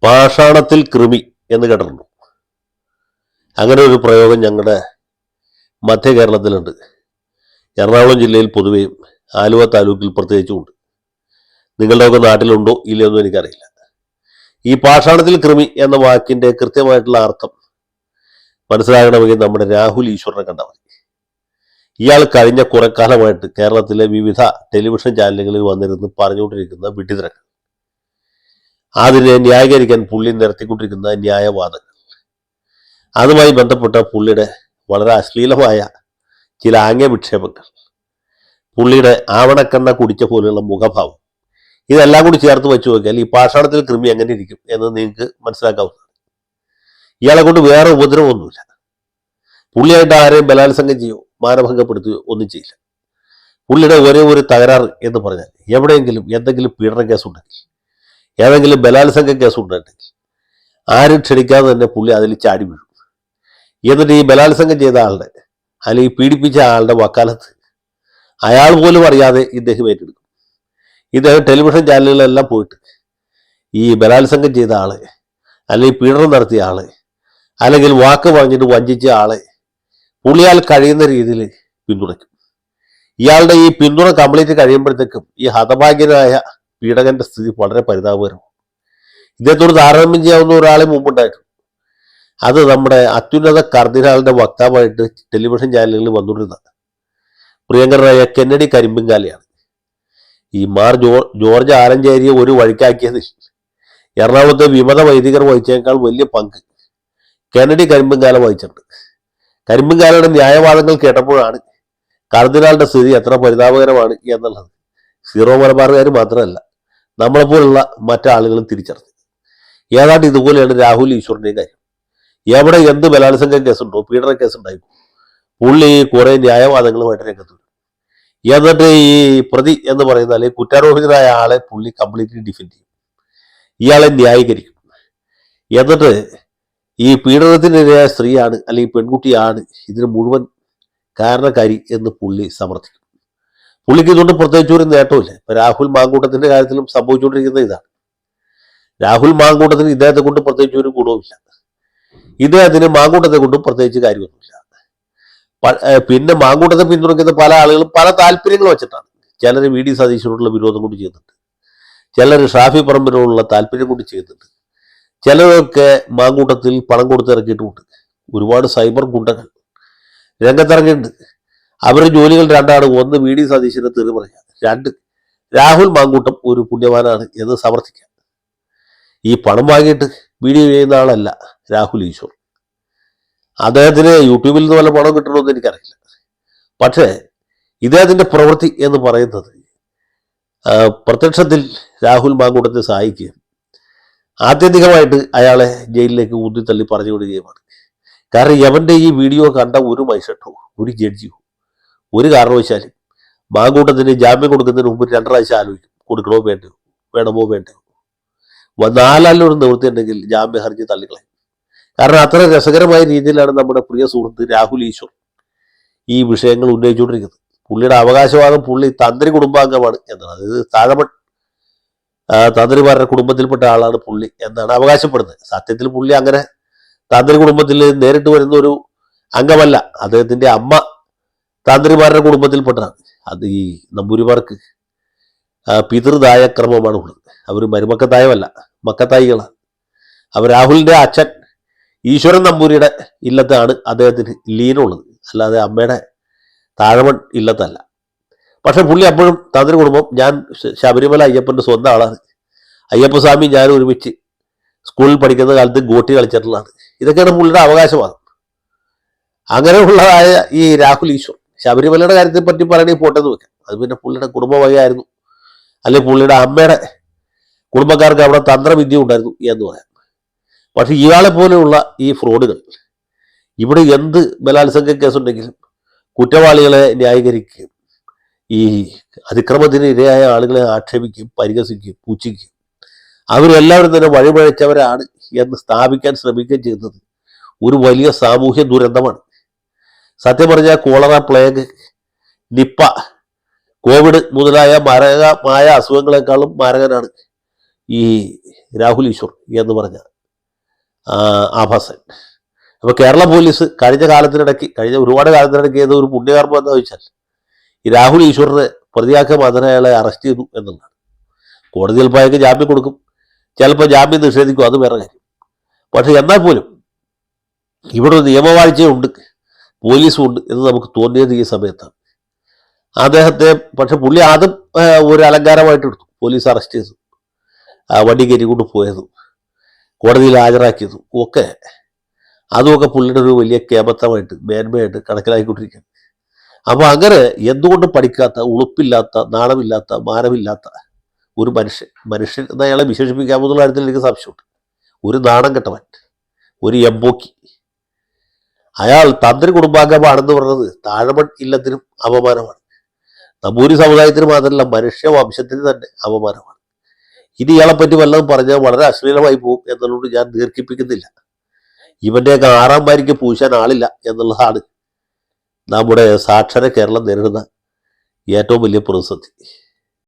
പാഷാണത്തിൽ കൃമി എന്ന് കേട്ടിട്ടുണ്ടോ? അങ്ങനെ ഒരു പ്രയോഗം ഞങ്ങളുടെ മധ്യ കേരളത്തിലുണ്ട്. എറണാകുളം ജില്ലയിൽ പൊതുവെയും ആലുവ താലൂക്കിൽ പ്രത്യേകിച്ചുമുണ്ട്. നിങ്ങളുടെയൊക്കെ നാട്ടിലുണ്ടോ ഇല്ലയെന്നും എനിക്കറിയില്ല. ഈ പാഷാണത്തിൽ കൃമി എന്ന വാക്കിന്റെ കൃത്യമായിട്ടുള്ള അർത്ഥം മനസ്സിലാകണമെങ്കിൽ നമ്മുടെ രാഹുൽ ഈശ്വറിനെ കണ്ടാൽ മതി. ഇയാൾ കഴിഞ്ഞ കുറെ കാലമായിട്ട് കേരളത്തിലെ വിവിധ ടെലിവിഷൻ ചാനലുകളിൽ വന്നിരുന്ന് പറഞ്ഞുകൊണ്ടിരിക്കുന്ന വിഡ്ഢിത്തരങ്ങൾ, അതിനെ ന്യായീകരിക്കാൻ പുള്ളി നിരത്തിക്കൊണ്ടിരിക്കുന്ന ന്യായവാദങ്ങൾ, അതുമായി ബന്ധപ്പെട്ട പുള്ളിയുടെ വളരെ അശ്ലീലമായ ചില ആംഗ്യവിക്ഷേപങ്ങൾ, പുള്ളിയുടെ ആവണക്കെണ്ണ കുടിച്ച പോലെയുള്ള മുഖഭാവം, ഇതെല്ലാം കൂടി ചേർത്ത് വെച്ച് നോക്കിയാൽ ഈ പാഷാണത്തിൽ കൃമി എങ്ങനെ ഇരിക്കും എന്ന് നിങ്ങൾക്ക് മനസ്സിലാക്കാവുന്നതാണ്. ഇയാളെ കൊണ്ട് വേറെ ഉപദ്രവമൊന്നുമില്ല. പുള്ളിയായിട്ട് ആരെയും ബലാത്സംഗം ചെയ്യോ മാനഭംഗപ്പെടുത്തുകയോ ഒന്നും ചെയ്യില്ല. പുള്ളിയുടെ ഒരേ ഒരു തകരാറ് എന്ന് പറഞ്ഞാൽ എവിടെയെങ്കിലും എന്തെങ്കിലും പീഡന കേസുണ്ടെങ്കിൽ, ഏതെങ്കിലും ബലാത്സംഗ കേസുണ്ടെങ്കിൽ ആരും ക്ഷണിക്കാതെ തന്നെ പുള്ളി അതിൽ ചാടി വീഴും. എന്നിട്ട് ഈ ബലാത്സംഗം ചെയ്ത ആളുടെ അല്ലെങ്കിൽ പീഡിപ്പിച്ച ആളുടെ വക്കാലത്ത് അയാൾ പോലും അറിയാതെ ഇദ്ദേഹം ഏറ്റെടുക്കും. ഇദ്ദേഹം ടെലിവിഷൻ ചാനലുകളിലെല്ലാം പോയിട്ട് ഈ ബലാത്സംഗം ചെയ്ത ആള്, അല്ലെങ്കിൽ പീഡനം നടത്തിയ ആള്, അല്ലെങ്കിൽ വാക്ക് പറഞ്ഞിട്ട് വഞ്ചിച്ച ആളെ പുള്ളിയാൽ കഴിയുന്ന രീതിയിൽ പിന്തുണയ്ക്കും. ഇയാളുടെ ഈ പിന്തുണ കംപ്ലീറ്റ് കഴിയുമ്പോഴത്തേക്കും ഈ ഹതഭാഗ്യനായ പീഡകന്റെ സ്ഥിതി വളരെ പരിതാപകരമാണ്. ഇദ്ദേഹത്തോട് താരതമ്യം ചെയ്യാവുന്ന ഒരാളെ മുമ്പുണ്ടായിരുന്നു. അത് നമ്മുടെ അത്യുന്നത കർദിനാളിന്റെ വക്താവായിട്ട് ടെലിവിഷൻ ചാനലുകളിൽ വന്നുകൊണ്ടിരുന്ന പ്രിയങ്കരനായ കെന്നഡി കരിമ്പിങ്കാലയാണ്. ഈ ജോർജ് ആലഞ്ചേരിയെ ഒരു വഴിക്കാക്കിയതിൽ എറണാകുളത്തെ വിമത വൈദികർ വഹിച്ചേക്കാൾ വലിയ പങ്ക് കെന്നഡി കരിമ്പിങ്കാല വഹിച്ചിട്ടുണ്ട്. കരിമ്പിങ്കാലയുടെ ന്യായവാദങ്ങൾ കേട്ടപ്പോഴാണ് കർദിനാളുടെ സ്ഥിതി എത്ര പരിതാപകരമാണ് എന്നുള്ളത് സീറോ മലബാറുകാർ മാത്രമല്ല നമ്മളെപ്പോലുള്ള മറ്റാളുകളും തിരിച്ചറിഞ്ഞത്. ഏതാണ്ട് ഇതുപോലെയാണ് രാഹുൽ ഈശ്വറിന്റെയും കാര്യം. എവിടെ എന്ത് ബലാത്സംഗ കേസുണ്ടോ, പീഡന കേസുണ്ടായി, പുള്ളി കുറെ ന്യായവാദങ്ങളുമായിട്ട് രംഗത്ത് വരും. എന്നിട്ട് ഈ പ്രതി എന്ന് പറയുന്ന അല്ലെങ്കിൽ കുറ്റാരോപിതനായ ആളെ പുള്ളി കംപ്ലീറ്റ്ലി ഡിഫെൻഡ് ചെയ്യും, ഇയാളെ ന്യായീകരിക്കും. എന്നിട്ട് ഈ പീഡനത്തിനിരയായ സ്ത്രീയാണ് അല്ലെങ്കിൽ പെൺകുട്ടിയാണ് ഇതിന് മുഴുവൻ കാരണക്കാരി എന്ന് പുള്ളി സമർത്ഥിക്കും. പുള്ളിക്ക് ഇതുകൊണ്ട് പ്രത്യേകിച്ച് ഒരു നേട്ടമില്ല. ഇപ്പൊ രാഹുൽ മാങ്കൂട്ടത്തിന്റെ കാര്യത്തിലും സംഭവിച്ചുകൊണ്ടിരിക്കുന്ന ഇതാണ്. രാഹുൽ മാങ്കൂട്ടത്തിന് ഇദ്ദേഹത്തെ കൊണ്ട് പ്രത്യേകിച്ച് ഒരു ഗുണവുമില്ല, ഇദ്ദേഹത്തിന് മാങ്കൂട്ടത്തെ കൊണ്ടും പ്രത്യേകിച്ച് കാര്യമൊന്നുമില്ല. പിന്നെ മാങ്കൂട്ടത്തെ പിന്തുണയ്ക്കുന്ന പല ആളുകളും പല താല്പര്യങ്ങൾ വെച്ചിട്ടാണ്. ചിലർ വി ഡി സതീശനോടുള്ള വിരോധം കൊണ്ട് ചെയ്യുന്നുണ്ട്, ചിലർ ഷാഫി പറമ്പിനോടുള്ള താല്പര്യം കൊണ്ട് ചെയ്യുന്നുണ്ട്, ചിലരൊക്കെ മാങ്കൂട്ടത്തിൽ പണം കൊടുത്ത് ഇറക്കിയിട്ടുമുണ്ട്. ഒരുപാട് സൈബർ ഗുണ്ടകൾ രംഗത്തിറങ്ങിയിട്ടുണ്ട്. അവരുടെ ജോലികൾ രണ്ടാണ്. ഒന്ന് വി ഡി സതീശനെ തെറി പറയാം, രണ്ട് രാഹുൽ മാങ്കൂട്ടം ഒരു പുണ്യവാനാണ് എന്ന് സമർത്ഥിക്കാം. ഈ പണം വാങ്ങിയിട്ട് വീഡിയോ ചെയ്യുന്ന ആളല്ല രാഹുൽ ഈശ്വർ. അദ്ദേഹത്തിന് യൂട്യൂബിൽ നിന്ന് വല്ല പണം കിട്ടണമെന്ന് എനിക്കറിയില്ല. പക്ഷേ ഇദ്ദേഹത്തിന്റെ പ്രവൃത്തി എന്ന് പറയുന്നത് പ്രത്യക്ഷത്തിൽ രാഹുൽ മാങ്കൂട്ടത്തെ സഹായിക്കുകയും ആത്യന്തികമായിട്ട് അയാളെ ജയിലിലേക്ക് ഊന്തിത്തള്ളി പറഞ്ഞു വിടുകയുമാണ്. കാരണം യവന്റെ ഈ വീഡിയോ കണ്ട ഒരു മൈഷട്ടോ ഒരു ജഡ്ജിയോ ഒരു കാരണവശാലും മാങ്കൂട്ടത്തിന് ജാമ്യം കൊടുക്കുന്നതിന് മുമ്പ് 2 പ്രാവശ്യം ആലോചിക്കും, കൊടുക്കണോ വേണമോ വേണ്ടയോ. നാലാലൊരു നിവൃത്തി ഉണ്ടെങ്കിൽ ജാമ്യ ഹർജി തള്ളിക്കളയും. കാരണം അത്ര രസകരമായ രീതിയിലാണ് നമ്മുടെ പ്രിയ സുഹൃത്ത് രാഹുൽ ഈശ്വർ ഈ വിഷയങ്ങൾ ഉന്നയിച്ചുകൊണ്ടിരിക്കുന്നത്. പുള്ളിയുടെ അവകാശവാദം പുള്ളി തന്ത്രി കുടുംബാംഗമാണ് എന്നാണ്. അതായത് താഴമൺ തന്ത്രിമാരുടെ കുടുംബത്തിൽപ്പെട്ട ആളാണ് പുള്ളി എന്നാണ് അവകാശപ്പെടുന്നത്. സത്യത്തിൽ പുള്ളി അങ്ങനെ തന്ത്രി കുടുംബത്തിൽ നേരിട്ട് വരുന്ന ഒരു അംഗമല്ല. അദ്ദേഹത്തിന്റെ അമ്മ തന്ത്രിമാരുടെ കുടുംബത്തിൽപ്പെട്ടതാണ്. അത് ഈ നമ്പൂരിമാർക്ക് പിതൃദായ ക്രമമാണ് ഉള്ളത്. അവർ മരുമക്കത്തായമല്ല, മക്കത്തായികളാണ്. അവർ രാഹുലിന്റെ അച്ഛൻ ഈശ്വരൻ നമ്പൂരിയുടെ ഇല്ലത്താണ് അദ്ദേഹത്തിന് ലീനുള്ളത്, അല്ലാതെ അമ്മയുടെ താഴമൺ ഇല്ലത്തല്ല. പക്ഷെ പുള്ളി അപ്പോഴും തന്ത്രി കുടുംബം. ഞാൻ ശബരിമല അയ്യപ്പന്റെ സ്വന്തം ആളാണ്. അയ്യപ്പസ്വാമി ഞാൻ ഒരുമിച്ച് സ്കൂളിൽ പഠിക്കുന്ന കാലത്ത് ഗോട്ടി കളിച്ചിട്ടുള്ളതാണ്. ഇതൊക്കെയാണ് പുള്ളിയുടെ അവകാശവാദം. അങ്ങനെയുള്ളതായ ഈ രാഹുൽ ഈശ്വർ ശബരിമലയുടെ കാര്യത്തെ പറ്റി പറയണേ പോട്ടെന്ന് വെക്കാം. അത് പിന്നെ പുള്ളിയുടെ കുടുംബവകയായിരുന്നു, അല്ലെങ്കിൽ പുള്ളിയുടെ അമ്മയുടെ കുടുംബക്കാർക്ക് അവിടെ തന്ത്രവിദ്യ ഉണ്ടായിരുന്നു എന്ന് പറയാം. പക്ഷെ ഇയാളെ പോലെയുള്ള ഈ ഫ്രോഡുകൾ ഇവിടെ എന്ത് ബലാത്സംഗ കേസുണ്ടെങ്കിലും കുറ്റവാളികളെ ന്യായീകരിക്കുകയും ഈ അതിക്രമത്തിന് ഇരയായ ആളുകളെ ആക്ഷേപിക്കുകയും പരിഹസിക്കുകയും പൂച്ഛിക്കുകയും അവരെല്ലാവരും തന്നെ വഴിപഴച്ചവരാണ് എന്ന് സ്ഥാപിക്കാൻ ശ്രമിക്കുകയും ചെയ്യുന്നത് ഒരു വലിയ സാമൂഹ്യ ദുരന്തമാണ്. സത്യം പറഞ്ഞാൽ കോളറ, പ്ലേഗ്, നിപ്പ, കോവിഡ് മുതലായ മാരകമായ അസുഖങ്ങളെക്കാളും മാരകനാണ് ഈ രാഹുൽ ഈശ്വർ എന്ന് പറഞ്ഞ ആഭാസൻ. അപ്പോൾ കേരള പോലീസ് കഴിഞ്ഞ ഒരുപാട് കാലത്തിനിടയ്ക്ക് ഏതോ ഒരു പുണ്യകർമ്മം എന്താ വെച്ചാൽ ഈ രാഹുൽ ഈശ്വറിനെ പ്രതിയാക്കാൻ മാത്രമേ അയാളെ അറസ്റ്റ് ചെയ്തു എന്നുള്ളതാണ്. കോടതിയിൽ പോയൊക്കെ ജാമ്യം കൊടുക്കും, ചിലപ്പോൾ ജാമ്യം നിഷേധിക്കും, അത് വേറെ കാര്യം. പക്ഷെ എന്നാൽ പോലും ഇവിടെ ഒരു നിയമവാഴ്ചയുണ്ട്, പോലീസും ഉണ്ട് എന്ന് നമുക്ക് തോന്നിയത് ഈ സമയത്താണ്. അദ്ദേഹത്തെ പക്ഷെ പുള്ളി ആദ്യം ഒരു അലങ്കാരമായിട്ട് എടുത്തു. പോലീസ് അറസ്റ്റ് ചെയ്തു, വണ്ടി കയറ്റിക്കൊണ്ട് പോയതും കോടതിയിൽ ഹാജരാക്കിയതും ഒക്കെ അതുമൊക്കെ പുള്ളിയുടെ ഒരു വലിയ കേമത്തമായിട്ട് മേന്മയായിട്ട് കണക്കിലാക്കിക്കൊണ്ടിരിക്കുകയാണ്. അപ്പോൾ അങ്ങനെ എന്തുകൊണ്ടും പഠിക്കാത്ത, ഉളുപ്പില്ലാത്ത, നാണമില്ലാത്ത, മാനമില്ലാത്ത ഒരു മനുഷ്യൻ എന്ന് അയാളെ വിശേഷിപ്പിക്കാമെന്നുള്ള കാര്യത്തിൽ എനിക്ക് സംശയമുണ്ട്. ഒരു നാണം കെട്ടവൻ, ഒരു എംബോക്കി. അയാൾ തന്ത്രി കുടുംബാംഗമാണെന്ന് പറയുന്നത് താഴമൺ ഇല്ലത്തിനും അപമാനമാണ്. നമ്പൂരി സമുദായത്തിന് മാത്രമല്ല, മനുഷ്യവംശത്തിന് തന്നെ അപമാനമാണ്. ഇനി ഇയാളെപ്പറ്റി വല്ലതും പറഞ്ഞാൽ വളരെ അശ്ലീലമായി പോകും എന്നുള്ളത് ഞാൻ ദീർഘിപ്പിക്കുന്നില്ല. ഇവൻ്റെയൊക്കെ ആറാം വാരിക്ക് പൂശാൻ ആളില്ല എന്നുള്ളതാണ് നമ്മുടെ സാക്ഷര കേരളം നേരിടുന്ന ഏറ്റവും വലിയ പ്രതിസന്ധി.